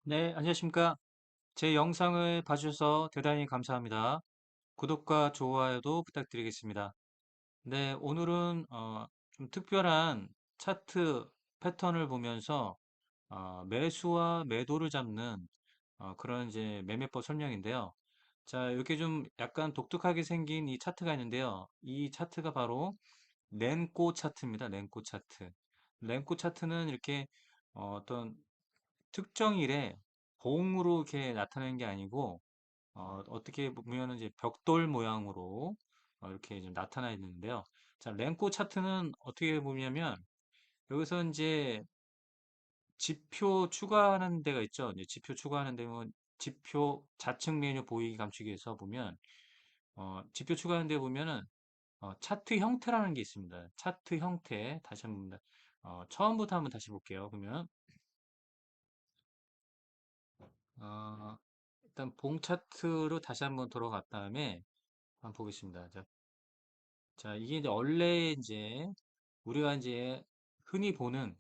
네, 안녕하십니까. 제 영상을 봐주셔서 대단히 감사합니다. 구독과 좋아요도 부탁드리겠습니다. 네, 오늘은 좀 특별한 차트 패턴을 보면서 매수와 매도를 잡는 그런 이제 매매법 설명인데요. 자, 이렇게 좀 약간 독특하게 생긴 이 차트가 있는데요. 이 차트가 바로 렌꼬 차트입니다. 렌꼬 차트. 렌꼬 차트는 이렇게 어떤 특정일에 봉으로 이렇게 나타내는 게 아니고 떻게 보면 이제 벽돌 모양으로 이렇게 좀 나타나 있는데요. 자, 랭코 차트는 어떻게 보냐면 여기서 이제 지표 추가하는 데가 있죠. 이제 지표 추가하는 데면 지표 좌측 메뉴 보이기 감추기에서 보면 지표 추가하는 데 보면은 차트 형태라는 게 있습니다. 차트 형태 다시 한번 처음부터 한번 다시 볼게요. 그러면 어, 일단 봉 차트로 다시 한번 돌아간 다음에 한번 보겠습니다. 자, 이게 이제 원래 이제 우리가 이제 흔히 보는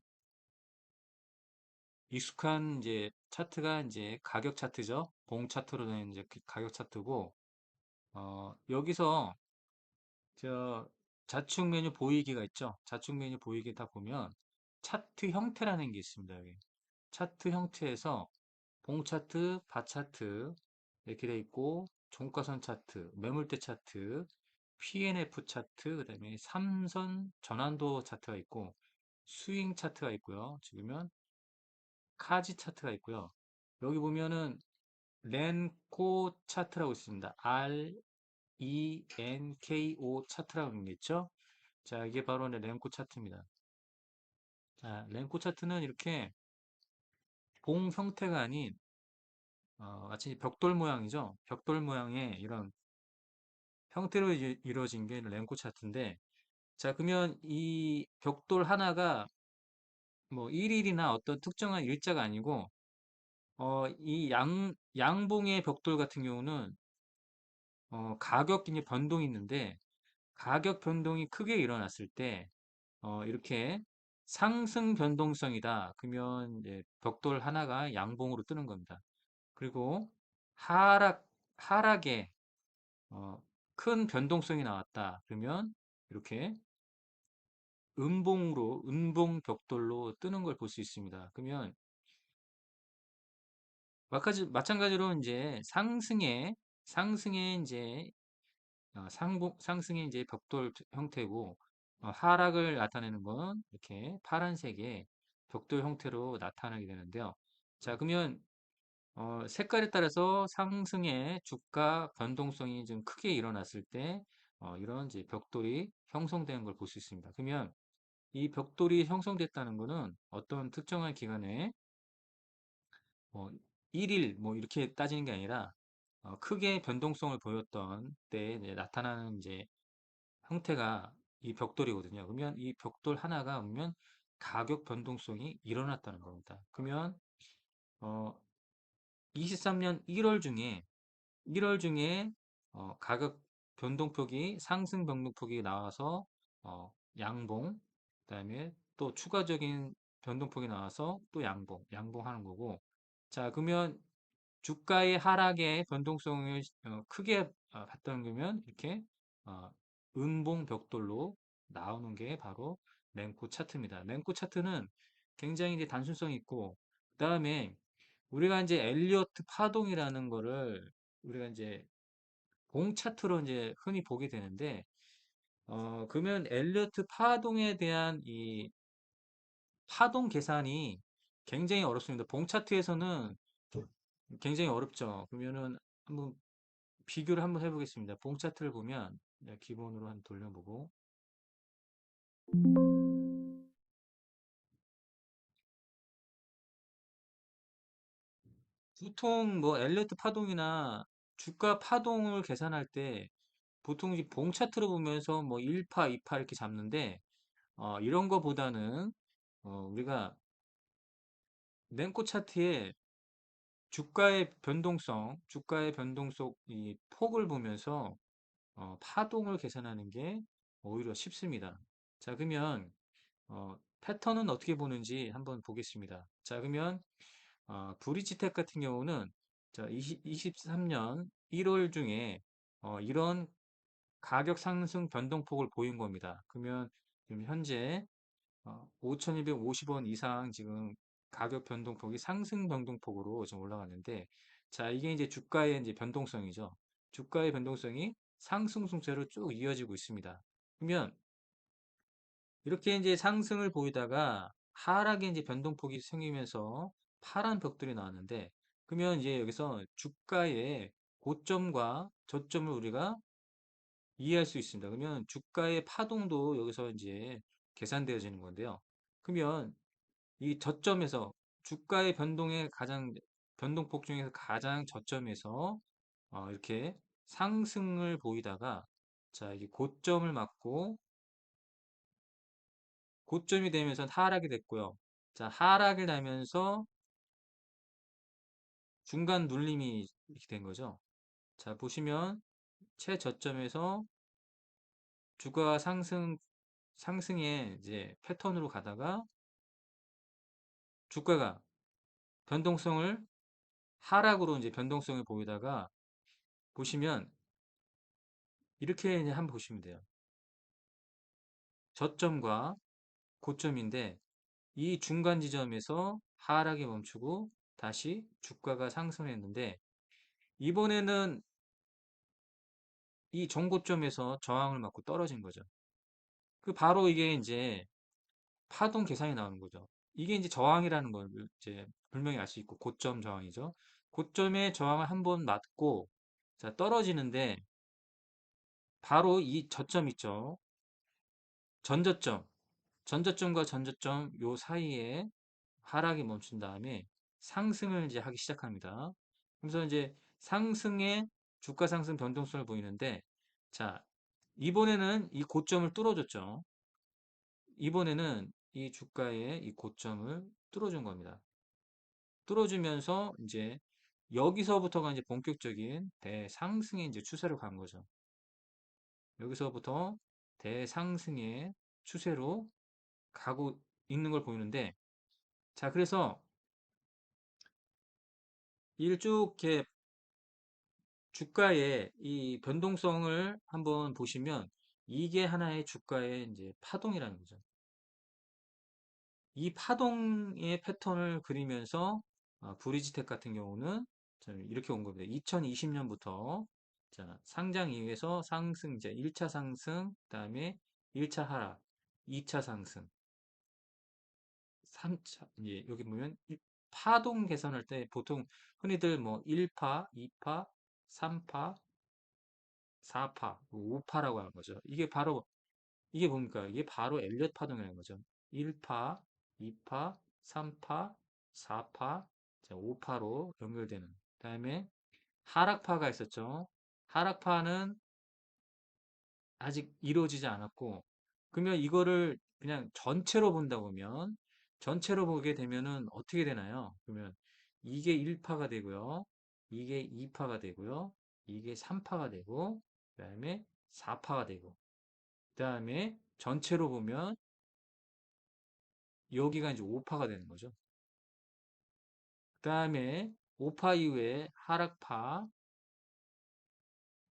익숙한 이제 차트가 이제 가격 차트죠. 봉 차트로 된 이제 그 가격 차트고, 여기서 저 좌측 메뉴 보이기가 있죠. 좌측 메뉴 보이기 다 보면 차트 형태라는 게 있습니다. 여기 차트 형태에서 봉 차트, 바 차트 이렇게 돼 있고 종가선 차트, 매물대 차트, P&F 차트, 그다음에 삼선 전환도 차트가 있고 스윙 차트가 있고요. 지금은 카지 차트가 있고요. 여기 보면은 렌코 차트라고 있습니다. RENKO 차트라고 있는 게 있죠. 자, 이게 바로 렌코 차트입니다. 자, 렌코 차트는 이렇게 봉 형태가 아닌 마치 벽돌 모양이죠. 벽돌 모양의 이런 형태로 이루어진 게 램코 차트인데, 자, 그러면 이 벽돌 하나가 뭐 1일이나 어떤 특정한 일자가 아니고, 이 양봉의 벽돌 같은 경우는, 가격 이제 변동이 있는데, 가격 변동이 크게 일어났을 때, 이렇게 상승 변동성이다. 그러면 이제 벽돌 하나가 양봉으로 뜨는 겁니다. 그리고 하락에, 어, 큰 변동성이 나왔다. 그러면 이렇게 은봉 벽돌로 뜨는 걸 볼 수 있습니다. 그러면 마찬가지로 이제 상승의 이제 상승의 이제 벽돌 형태고 하락을 나타내는 건 이렇게 파란색의 벽돌 형태로 나타나게 되는데요. 자, 그러면 색깔에 따라서 상승의 주가 변동성이 좀 크게 일어났을 때 이런 이제 벽돌이 형성되는 걸 볼 수 있습니다. 그러면 이 벽돌이 형성됐다는 것은 어떤 특정한 기간에 뭐 1일 뭐 이렇게 따지는 게 아니라 크게 변동성을 보였던 때에 이제 나타나는 이제 형태가 이 벽돌이거든요. 그러면 이 벽돌 하나가 보면 가격 변동성이 일어났다는 겁니다. 그러면 어, 23년 1월 중에 가격 변동폭이 상승 변동폭이 나와서 양봉, 그다음에 또 추가적인 변동폭이 나와서 또 양봉하는 거고. 자, 그러면 주가의 하락의 변동성을 크게 봤던 거면 이렇게 어, 음봉 벽돌로 나오는 게 바로 랭코 차트입니다. 랭코 차트는 굉장히 이제 단순성이 있고, 그다음에 우리가 이제 엘리어트 파동이라는 거를 우리가 이제 봉 차트로 이제 흔히 보게 되는데, 그러면 엘리어트 파동에 대한 이 파동 계산이 굉장히 어렵습니다. 봉 차트에서는 굉장히 어렵죠. 그러면은 한번 비교를 한번 해보겠습니다. 봉 차트를 보면 기본으로 한번 돌려보고 보통 뭐 엘리어트 파동이나 주가 파동을 계산할 때 보통 이제 봉 차트로 보면서 뭐 1파, 2파 이렇게 잡는데 이런 거보다는 우리가 랭코 차트에 주가의 변동성 이 폭을 보면서 파동을 계산하는 게 오히려 쉽습니다. 자, 그러면 패턴은 어떻게 보는지 한번 보겠습니다. 자, 그러면 브리지텍 같은 경우는 23년 1월 중에 이런 가격 상승 변동폭을 보인 겁니다. 그러면 지금 현재 5,250원 이상 지금 가격 변동폭이 상승 변동폭으로 좀 올라갔는데, 자, 이게 이제 주가의 이제 변동성이죠. 주가의 변동성이 상승 추세로 쭉 이어지고 있습니다. 그러면 이렇게 이제 상승을 보이다가 하락의 이제 변동폭이 생기면서 파란 벽들이 나왔는데, 그러면 이제 여기서 주가의 고점과 저점을 우리가 이해할 수 있습니다. 그러면 주가의 파동도 여기서 이제 계산되어지는 건데요. 그러면 이 저점에서 주가의 변동의 가장 변동폭 중에서 가장 저점에서 이렇게 상승을 보이다가, 자, 이게 고점을 맞고 고점이 되면서 하락이 됐고요. 자, 하락을 나면서 중간 눌림이 이렇게 된 거죠. 자, 보시면 최저점에서 주가 상승의 이제 패턴으로 가다가 주가가 변동성을 하락으로 이제 변동성을 보이다가 보시면 이렇게 이제 한번 보시면 돼요. 저점과 고점인데 이 중간 지점에서 하락이 멈추고 다시 주가가 상승했는데, 이번에는 이 정고점에서 저항을 맞고 떨어진 거죠. 그 바로 이게 이제 파동 계산이 나오는 거죠. 이게 이제 저항이라는 걸 이제 분명히 알 수 있고, 고점 저항이죠. 고점에 저항을 한번 맞고 자 떨어지는데, 바로 이 저점 있죠. 전저점, 전저점과 전저점 요 사이에 하락이 멈춘 다음에 상승을 이제 하기 시작합니다. 그래서 이제 상승의 주가 상승 변동성을 보이는데, 자, 이번에는 이 고점을 뚫어줬죠. 이번에는 이 주가의 이 고점을 뚫어준 겁니다. 뚫어주면서 이제 여기서부터가 이제 본격적인 대상승의 이제 추세로 간 거죠. 여기서부터 대상승의 추세로 가고 있는 걸 보이는데, 자, 그래서 이를 쭉 이렇게 주가의 이 변동성을 한번 보시면 이게 하나의 주가의 이제 파동이라는 거죠. 이 파동의 패턴을 그리면서 브리지텍 같은 경우는 이렇게 온 겁니다. 2020년부터 자, 상장 이후에서 상승, 이제 1차 상승, 그다음에 1차 하락, 2차 상승, 3차, 예, 여기 보면 파동 계산할 때 보통 흔히들 뭐 1파, 2파, 3파, 4파, 5파라고 하는 거죠. 이게 뭡니까? 이게 바로 엘리엇 파동이라는 거죠. 1파, 2파, 3파, 4파, 5파로 연결되는. 그다음에 하락파가 있었죠. 하락파는 아직 이루어지지 않았고, 그러면 이거를 그냥 전체로 본다 보면, 전체로 보게 되면은 어떻게 되나요? 그러면 이게 1파가 되고요. 이게 2파가 되고요. 이게 3파가 되고, 그다음에 4파가 되고, 그다음에 전체로 보면 여기가 이제 5파가 되는 거죠. 그다음에 5파 이후에 하락파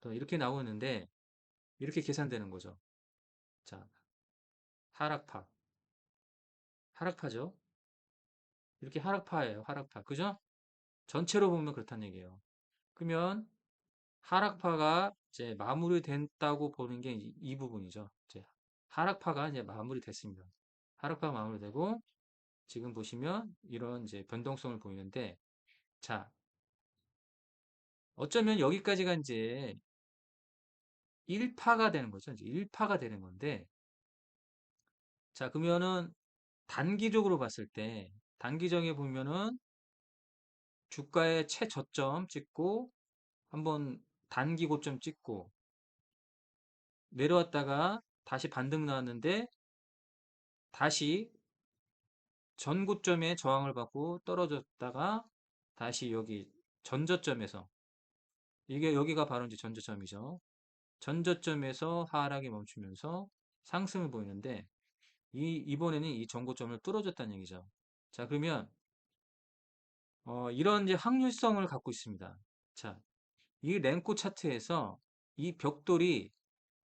또 이렇게 나오는데 이렇게 계산되는 거죠. 자, 하락파, 하락파죠. 이렇게 하락파예요. 하락파. 그죠? 전체로 보면 그렇다는 얘기예요. 그러면 하락파가 이제 마무리됐다고 보는 게 이 부분이죠. 이제 하락파가 이제 마무리됐습니다. 하락파가 마무리되고 지금 보시면 이런 이제 변동성을 보이는데, 자, 어쩌면 여기까지가 이제 1파가 되는 거죠. 이제 1파가 되는 건데, 자, 그러면은 단기적으로 봤을 때, 단기적에 보면은 주가의 최저점 찍고, 한번 단기 고점 찍고, 내려왔다가 다시 반등 나왔는데, 다시 전 고점에 저항을 받고 떨어졌다가, 다시 여기 전저점에서, 이게 여기가 바로 이제 전저점이죠. 전저점에서 하락이 멈추면서 상승을 보이는데, 이번에는 이 전고점을 뚫어줬다는 얘기죠. 자, 그러면 이런 이제 확률성을 갖고 있습니다. 자, 이 랭코 차트에서 이 벽돌이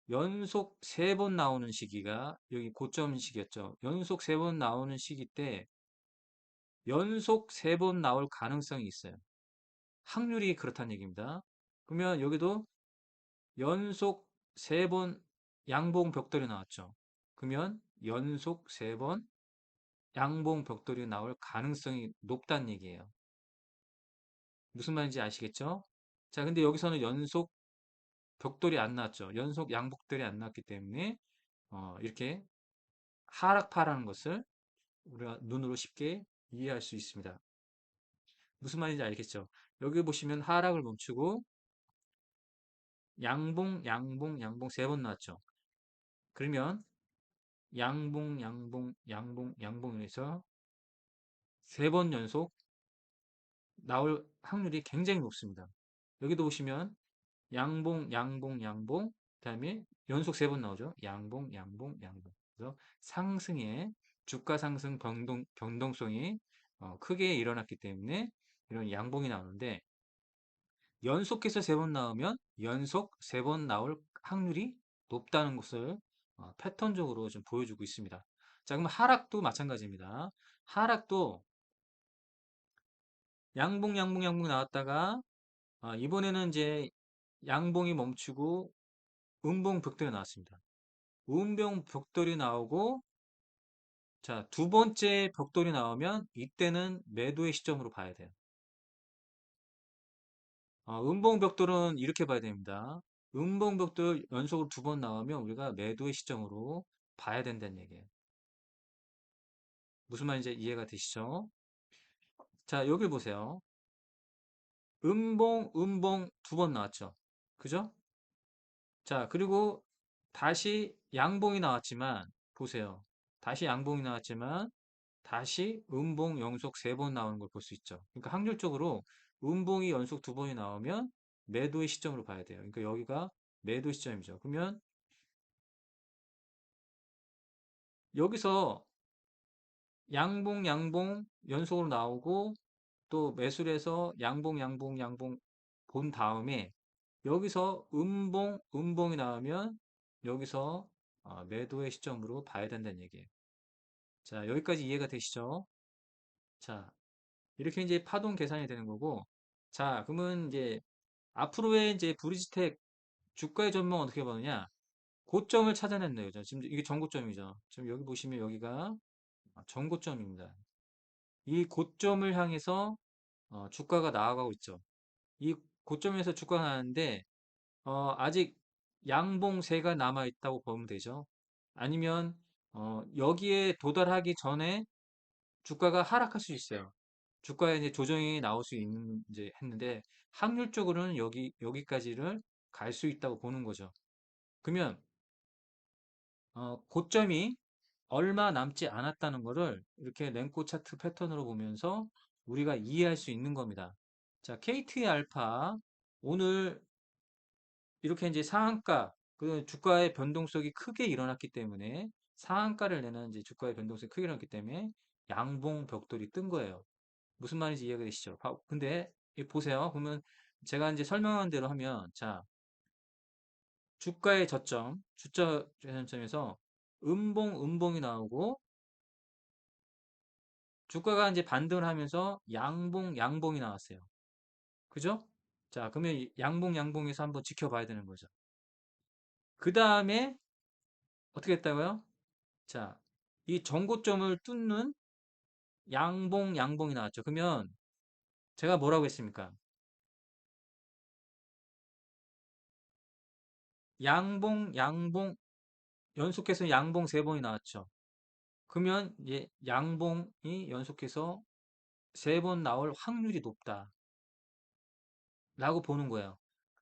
연속 3번 나오는 시기가 여기 고점 시기였죠. 연속 3번 나오는 시기 때 연속 3번 나올 가능성이 있어요. 확률이 그렇다는 얘기입니다. 그러면 여기도 연속 3번 양봉 벽돌이 나왔죠. 그러면 연속 3번 양봉 벽돌이 나올 가능성이 높다는 얘기예요. 무슨 말인지 아시겠죠? 자, 근데 여기서는 연속 벽돌이 안 나왔죠. 연속 양복들이 안 나왔기 때문에 이렇게 하락파라는 것을 우리가 눈으로 쉽게 이해할 수 있습니다. 무슨 말인지 알겠죠? 여기 보시면 하락을 멈추고 양봉, 양봉, 양봉 3번 나왔죠. 그러면 양봉, 양봉, 양봉, 양봉에서 3번 연속 나올 확률이 굉장히 높습니다. 여기도 보시면 양봉, 양봉, 양봉, 그다음에 연속 3번 나오죠. 양봉, 양봉, 양봉. 그래서 상승의 주가 상승 변동성이 크게 일어났기 때문에 이런 양봉이 나오는데 연속해서 3번 나오면 연속 3번 나올 확률이 높다는 것을 패턴적으로 좀 보여주고 있습니다. 자, 그럼 하락도 마찬가지입니다. 하락도 양봉, 양봉, 양봉 나왔다가 이번에는 이제 양봉이 멈추고 음봉 벽돌이 나왔습니다. 음봉 벽돌이 나오고 자, 두 번째 벽돌이 나오면 이때는 매도의 시점으로 봐야 돼요. 음봉 벽돌은 이렇게 봐야 됩니다. 음봉 벽돌 연속으로 2번 나오면 우리가 매도의 시점으로 봐야 된다는 얘기예요. 무슨 말인지 이해가 되시죠? 자, 여기 보세요. 음봉, 음봉 2번 나왔죠. 그죠? 자, 그리고 다시 양봉이 나왔지만 보세요. 다시 양봉이 나왔지만 다시 음봉 연속 3번 나오는 걸 볼 수 있죠. 그러니까 확률적으로 음봉이 연속 2번이 나오면 매도의 시점으로 봐야 돼요. 그러니까 여기가 매도 시점이죠. 그러면 여기서 양봉, 양봉 연속으로 나오고 또 매수를 해서 양봉, 양봉, 양봉 본 다음에 여기서 음봉, 음봉이 나오면 여기서 매도의 시점으로 봐야 된다는 얘기예요. 자, 여기까지 이해가 되시죠? 자, 이렇게 이제 파동 계산이 되는 거고, 자, 그러면 이제 앞으로의 이제 브리지텍 주가의 전망 어떻게 보느냐? 고점을 찾아냈네요. 지금 이게 전고점이죠. 지금 여기 보시면 여기가 전고점입니다. 이 고점을 향해서 주가가 나아가고 있죠. 이 고점에서 주가가 나는데 아직 양봉세가 남아 있다고 보면 되죠. 아니면 여기에 도달하기 전에 주가가 하락할 수 있어요. 주가에 이제 조정이 나올 수 있는 이제 했는데 확률적으로는 여기까지를 갈 수 있다고 보는 거죠. 그러면 고점이 얼마 남지 않았다는 것을 이렇게 랭코 차트 패턴으로 보면서 우리가 이해할 수 있는 겁니다. 자, KT 알파 오늘 이렇게 이제 상한가 그 주가의 변동성이 크게 일어났기 때문에 상한가를 내는 이제 주가의 변동성이 크게 일어났기 때문에 양봉 벽돌이 뜬 거예요. 무슨 말인지 이해가 되시죠? 근데 보세요. 그러면 제가 이제 설명한 대로 하면 자, 주가의 저점, 주가 저점에서 음봉이 나오고 주가가 이제 반등을 하면서 양봉이 나왔어요. 그죠? 자, 그러면 양봉에서 한번 지켜봐야 되는 거죠. 그 다음에 어떻게 했다고요? 자, 이 전고점을 뚫는 양봉이 나왔죠. 그러면 제가 뭐라고 했습니까? 양봉, 연속해서 양봉 3번이 나왔죠. 그러면 이제 양봉이 연속해서 3번 나올 확률이 높다. 라고 보는 거예요.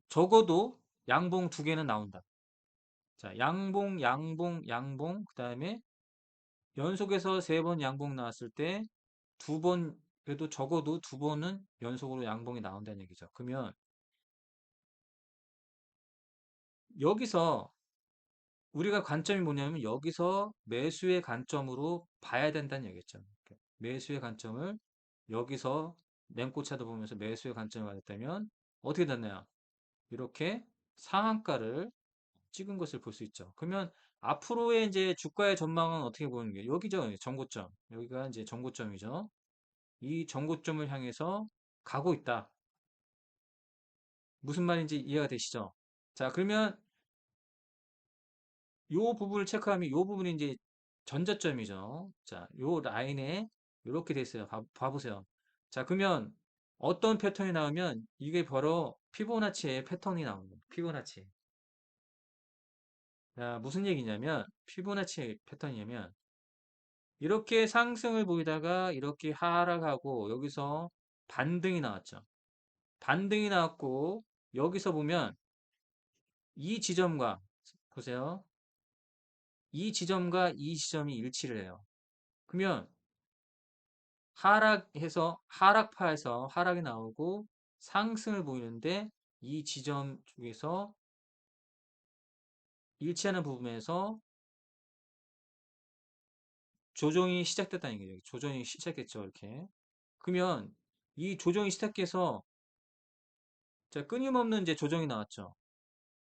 적어도 양봉 2개는 나온다. 자, 양봉, 그 다음에 연속해서 3번 양봉 나왔을 때 2번, 그래도 적어도 2번은 연속으로 양봉이 나온다는 얘기죠. 그러면 여기서 우리가 관점이 뭐냐면 여기서 매수의 관점으로 봐야 된다는 얘기죠. 매수의 관점을 여기서 냉고차도 보면서 매수의 관점을 가졌다면 어떻게 됐나요? 이렇게 상한가를 찍은 것을 볼 수 있죠. 그러면 앞으로의 이제 주가의 전망은 어떻게 보는 게 여기죠. 정고점. 여기가 이제 정고점이죠. 이 정고점을 향해서 가고 있다. 무슨 말인지 이해가 되시죠? 자, 그러면 요 부분을 체크하면 요 부분이 이제 전저점이죠. 자, 요 라인에 이렇게 돼 있어요. 봐보세요. 자, 그러면 어떤 패턴이 나오면 이게 바로 피보나치의 패턴이 나오는 거예요. 피보나치. 자, 무슨 얘기냐면 피보나치 패턴이냐면 이렇게 상승을 보이다가 이렇게 하락하고 여기서 반등이 나왔죠. 반등이 나왔고 여기서 보면 이 지점과 보세요. 이 지점과 이 지점이 일치를 해요. 그러면 하락해서 하락파에서 하락이 나오고 상승을 보이는데 이 지점 쪽에서 일치하는 부분에서 조정이 시작됐다는 얘기죠. 조정이 시작했죠. 이렇게. 그러면 이 조정이 시작해서 자, 끊임없는 이제 조정이 나왔죠.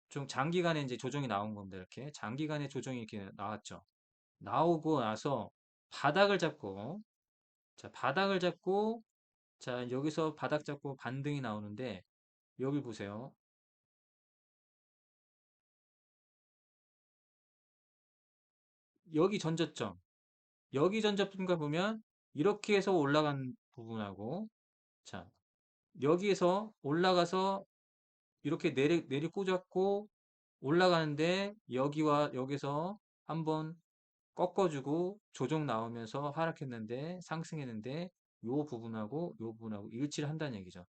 좀 장기간에 이제 조정이 나온 겁니다. 이렇게 장기간의 조정이 이렇게 나왔죠. 나오고 나서 바닥을 잡고 자, 바닥을 잡고 자, 여기서 바닥 잡고 반등이 나오는데 여기 보세요. 여기 전저점. 여기 전저점가 보면 이렇게 해서 올라간 부분하고 자, 여기에서 올라가서 이렇게 내리 꽂았고 올라가는데 여기와 여기서 한번 꺾어주고 조정 나오면서 하락했는데 상승했는데 요 부분하고 요 부분하고 일치를 한다는 얘기죠.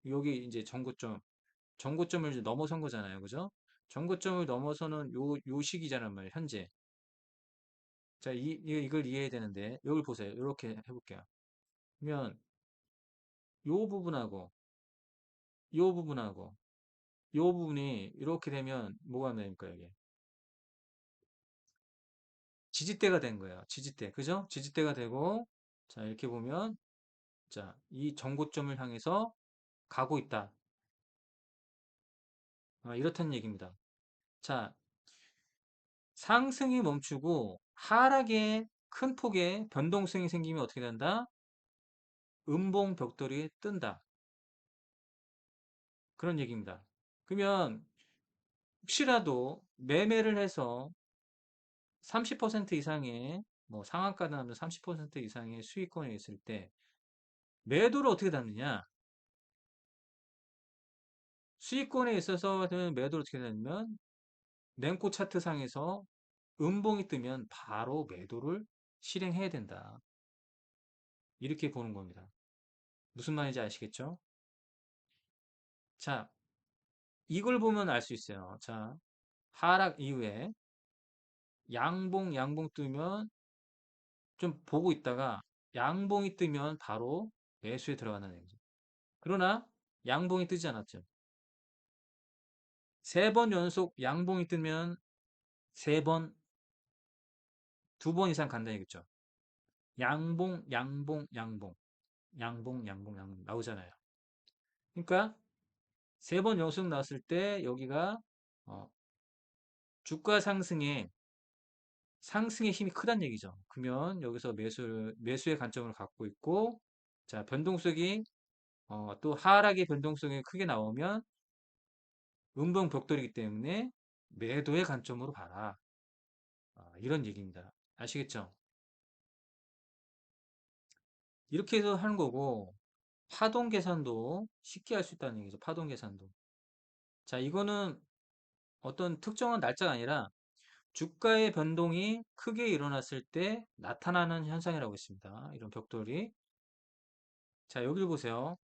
여기 이제 정고점을 이제 넘어선 거잖아요. 그죠? 정고점을 넘어서는 요 시기잖아요. 말이에요. 현재. 자, 이걸 이해해야 되는데 여기 보세요. 이렇게 해볼게요. 그러면 요 부분하고 요 부분하고 요 부분이 이렇게 되면 뭐가 됩니까? 이게 지지대가 된 거예요. 지지대. 그죠? 지지대가 되고 자, 이렇게 보면 자, 이 정고점을 향해서 가고 있다. 이렇다는 얘기입니다. 자, 상승이 멈추고 하락에 큰 폭의 변동성이 생기면 어떻게 된다? 음봉 벽돌이 뜬다. 그런 얘기입니다. 그러면 혹시라도 매매를 해서 30% 이상의 뭐 상한가 나면 30% 이상의 수익권이 있을 때 매도를 어떻게 잡느냐? 수익권에 있어서는 매도를 어떻게 잡냐면 냉코 차트 상에서 음봉이 뜨면 바로 매도를 실행해야 된다. 이렇게 보는 겁니다. 무슨 말인지 아시겠죠? 자, 이걸 보면 알 수 있어요. 자, 하락 이후에 양봉 뜨면 좀 보고 있다가 양봉이 뜨면 바로 매수에 들어가는 얘기죠. 그러나 양봉이 뜨지 않았죠. 세 번 연속 양봉이 뜨면 세 번, 두 번 이상 간다는 얘기죠. 양봉 나오잖아요. 그러니까 세 번 연속 나왔을 때 여기가 어, 주가 상승의 힘이 크다는 얘기죠. 그러면 여기서 매수의 관점을 갖고 있고 자, 변동성이 또 하락의 변동성이 크게 나오면 음봉 벽돌이기 때문에 매도의 관점으로 봐라. 이런 얘기입니다. 아시겠죠? 이렇게 해서 하는 거고 파동 계산도 쉽게 할 수 있다는 얘기죠. 파동 계산도. 자, 이거는 어떤 특정한 날짜가 아니라 주가의 변동이 크게 일어났을 때 나타나는 현상이라고 했습니다. 이런 벽돌이. 자, 여기를 보세요.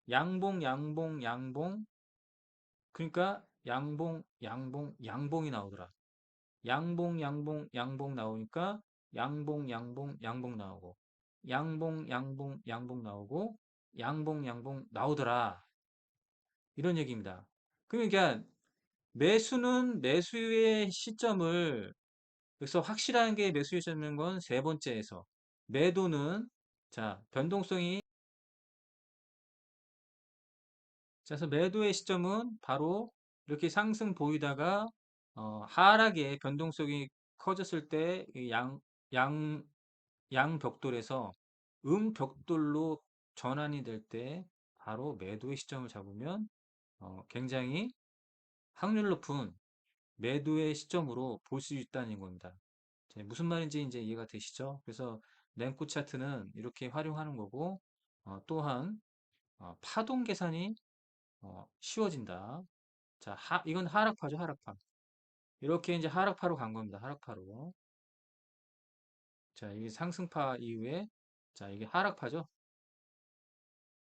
양봉. 그러니까 양봉이 나오더라. 양봉 나오니까 양봉 나오고 양봉 나오고 양봉 나오더라. 이런 얘기입니다. 그러니까 매수는 매수의 시점을 그래서 확실한 게 매수의 시점인 건 세 번째에서 매도는 자 변동성이 자, 그래서 매도의 시점은 바로 이렇게 상승 보이다가 하락의 변동성이 커졌을 때 양, 양벽돌에서 음벽돌로 전환이 될 때 바로 매도의 시점을 잡으면 굉장히 확률 높은 매도의 시점으로 볼 수 있다는 겁니다. 무슨 말인지 이제 이해가 되시죠? 그래서 랭코 차트는 이렇게 활용하는 거고 또한 파동 계산이 쉬워진다. 자, 이건 하락파죠, 하락파. 이렇게 이제 하락파로 간 겁니다. 하락파로. 자, 이게 상승파 이후에 자, 이게 하락파죠.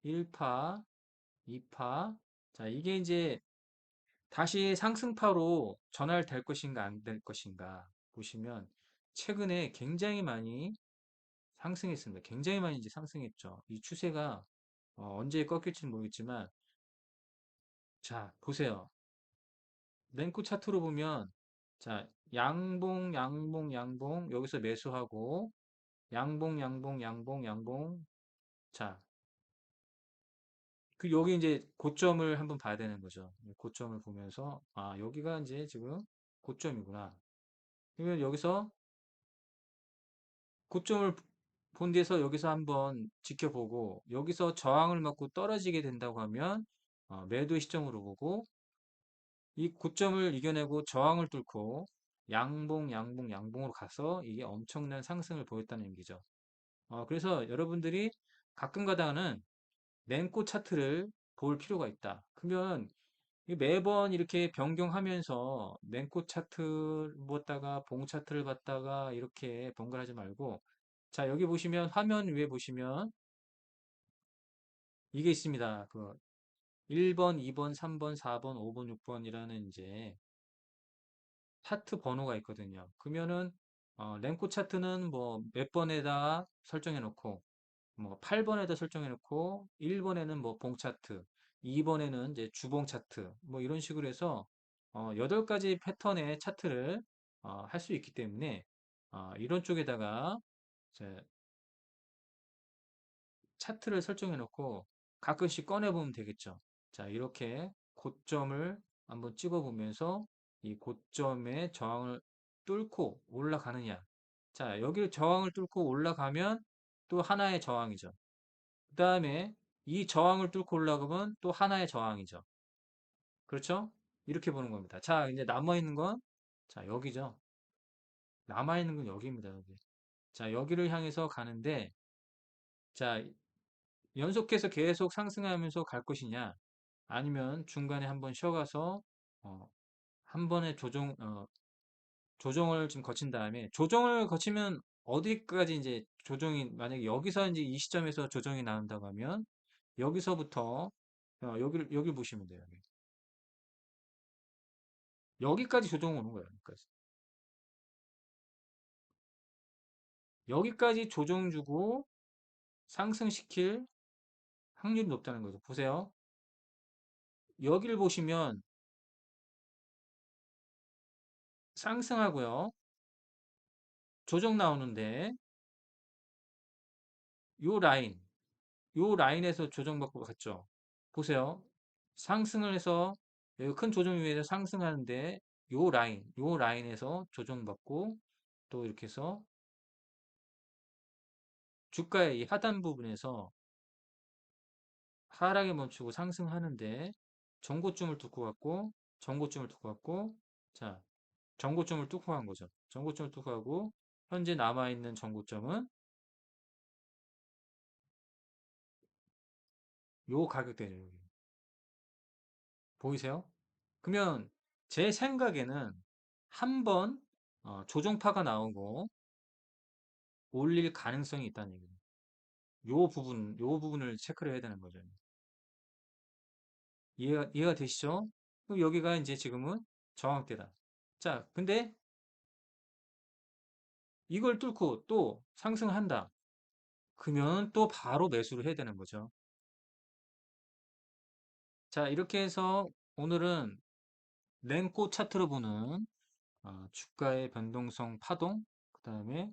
1파, 2파. 자, 이게 이제 다시 상승파로 전환될 것인가 안 될 것인가 보시면 최근에 굉장히 많이 상승했습니다. 굉장히 많이 이제 상승했죠. 이 추세가 언제 꺾일지는 모르겠지만 자, 보세요. 랭크 차트로 보면 자, 양봉, 양봉, 양봉 여기서 매수하고 양봉, 양봉, 양봉, 양봉. 자, 그 여기 이제 고점을 한번 봐야 되는 거죠. 고점을 보면서 아, 여기가 이제 지금 고점이구나. 그러면 여기서 고점을 본 뒤에서 여기서 한번 지켜보고 여기서 저항을 맞고 떨어지게 된다고 하면 매도 시점으로 보고 이 고점을 이겨내고 저항을 뚫고 양봉, 양봉, 양봉으로 가서 이게 엄청난 상승을 보였다는 얘기죠. 그래서 여러분들이 가끔 가다가는 랭코 차트를 볼 필요가 있다. 그러면 매번 이렇게 변경하면서 랭코 차트 보다가 봉 차트를 봤다가 이렇게 번갈아지 말고 자 여기 보시면 화면 위에 보시면 이게 있습니다. 그 1번, 2번, 3번, 4번, 5번, 6번이라는 이제 차트 번호가 있거든요. 그러면은 랭코 차트는 뭐 몇 번에다 설정해 놓고 뭐 8번에다 설정해 놓고 1번에는 뭐 봉 차트, 2번에는 이제 주봉 차트 뭐 이런 식으로 해서 8가지 패턴의 차트를 할 수 있기 때문에 이런 쪽에다가 이제 차트를 설정해 놓고 가끔씩 꺼내 보면 되겠죠. 자, 이렇게 고점을 한번 찍어 보면서 이 고점의 저항을 뚫고 올라가느냐. 자, 여기 저항을 뚫고 올라가면 또 하나의 저항이죠. 그 다음에 이 저항을 뚫고 올라가면 또 하나의 저항이죠. 그렇죠? 이렇게 보는 겁니다. 자, 이제 남아있는 건, 자, 여기죠. 남아있는 건 여기입니다, 여기. 자, 여기를 향해서 가는데, 자, 연속해서 계속 상승하면서 갈 것이냐, 아니면 중간에 한번 쉬어가서, 한 번에 조정을 좀 거친 다음에, 조정을 거치면 어디까지 이제 조정이, 만약에 여기서 이제 이 시점에서 조정이 나온다고 하면, 여기서부터, 여기를 보시면 돼요. 여기까지 조정 오는 거예요. 여기까지 조정 주고 상승시킬 확률이 높다는 거죠. 보세요. 여기를 보시면 상승하고요. 조정 나오는데 요 라인, 요 라인에서 조정받고 갔죠. 보세요. 상승을 해서 여기 큰 조정 위에서 상승하는데 요 라인에서 조정받고 또 이렇게 해서 주가의 이 하단 부분에서 하락에 멈추고 상승하는데 전고점을 뚫고 갔고 전고점을 뚫고 갔고 자 전고점을 뚫고 간 거죠. 전고점을 뚫고 가고 현재 남아있는 전고점은 요 가격대예요. 보이세요? 그러면 제 생각에는 한번 조정파가 나오고 올릴 가능성이 있다는 얘기예요. 요 부분을 체크를 해야 되는 거죠. 이해가 되시죠? 그럼 여기가 이제 지금은 저항대다. 자, 근데 이걸 뚫고 또 상승한다. 그러면 또 바로 매수를 해야 되는 거죠. 자, 이렇게 해서 오늘은 랭코 차트로 보는 주가의 변동성 파동, 그 다음에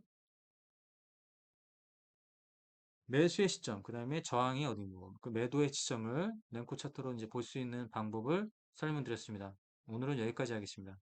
매수의 시점, 그 다음에 저항이 어디고, 그 매도의 지점을 램코 차트로 이제 볼 수 있는 방법을 설명드렸습니다. 오늘은 여기까지 하겠습니다.